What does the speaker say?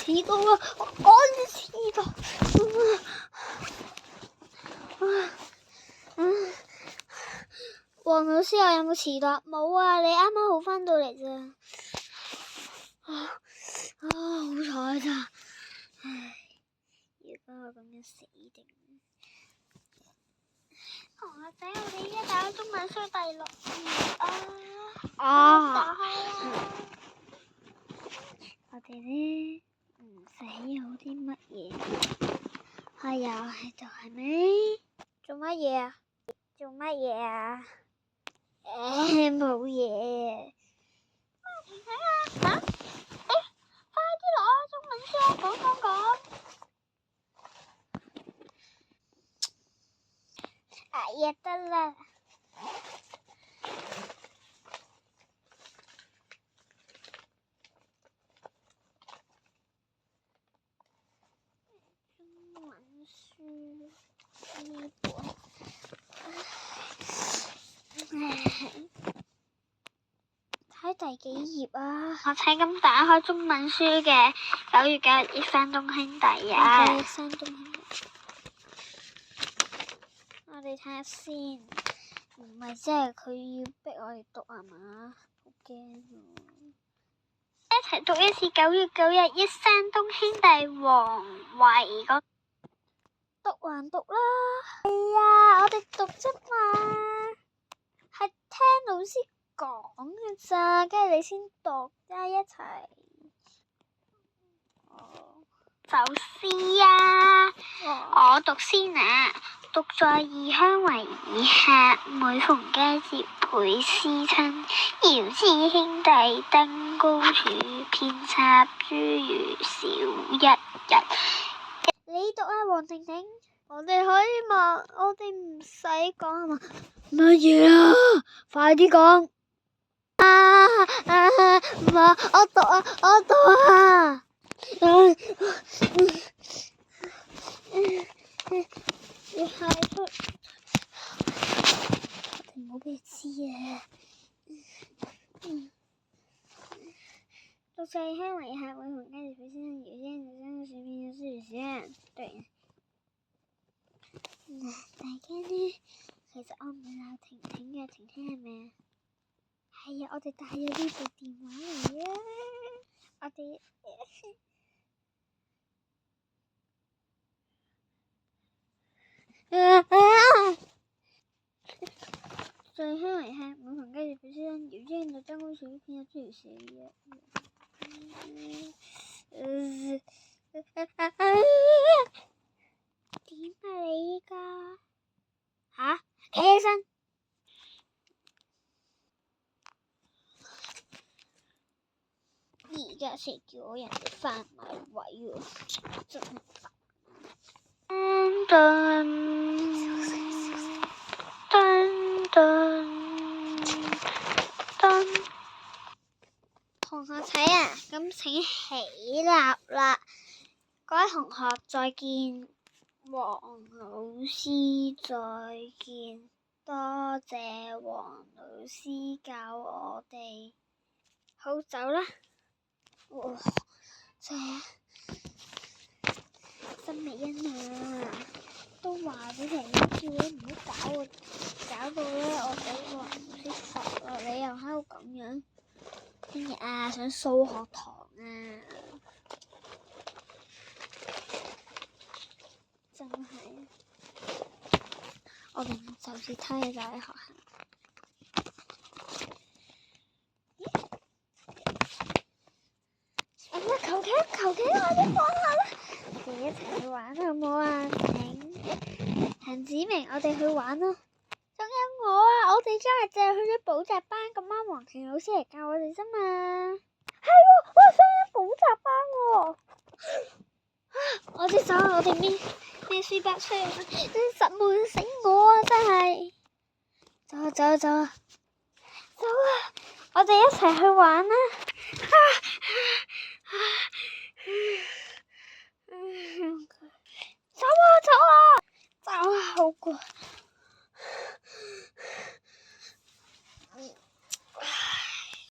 遲到啦！我趕住遲到。黃老師，我有冇遲到？冇啊，你啱啱好返到嚟咋。好彩咋。唉，如果我咁樣死定。同學仔，我哋依家打中文書第6頁打開啦。我哋呢唔使有啲乜嘢，又喺度係咪？做乜嘢啊？做乜嘢啊？冇嘢。停睇下，快啲攞中文書講。呀，得啦。中文書呢本，睇第幾頁啊？我睇咁打開中文書嘅9月9日憶山東兄弟啊！憶山東兄弟，我哋睇下先，唔係即係佢要逼我哋讀係嘛？好驚啊！一齊讀一次9月9日憶山東兄弟王維嗰。讀還讀啦。係啊，我哋讀啫嘛，係聽老師講嘅咋，跟住你先讀啦一齊。首詩啊，我讀先啊。獨在異鄉為異客，每逢佳節倍思親。遙知兄弟登高處，遍插茱萸少一人。你讀啊，黃婷婷。我哋可以問，我哋唔使講係嘛？乜嘢啊？快啲講！我讀啊！要快出，我哋唔好俾佢知啊！獨在異鄉為異客，每逢佳節倍思親。遙知兄弟登高處，遍插茱萸少一人。對。大家呢？其實我唔係鬧婷婷嘅，婷婷係咪啊？係啊，我哋帶咗呢部電話嚟啊！我哋在鄉為客，每逢佳節倍思親。遙知兄弟登高處，遍插茱萸少一人。點啊你依家？企起身。而家先叫人哋翻埋位喎，真係同學仔啊，咁請起立啦！各位同學再見，黃老師再見，多謝黃老師教我哋，好走啦！哇，真係曾美欣啊，都話俾婷婷叫你唔好搞到咧我俾黃老師罰啊！你又喺度咁樣，聽日啊上數學堂啊，真係，我哋就似睇嘢就喺學校。求其我哋放學啦，我哋一齊去玩好唔好啊？陳子明，我哋去玩啦。仲有我啊，我哋今日就去咗補習班，咁啱黃晴老師嚟教我哋啫嘛。係喎，我想去補習班喎。我哋走，我哋孭書包出去，真實悶死我啊！真係。走啊！我哋一齊去玩啦。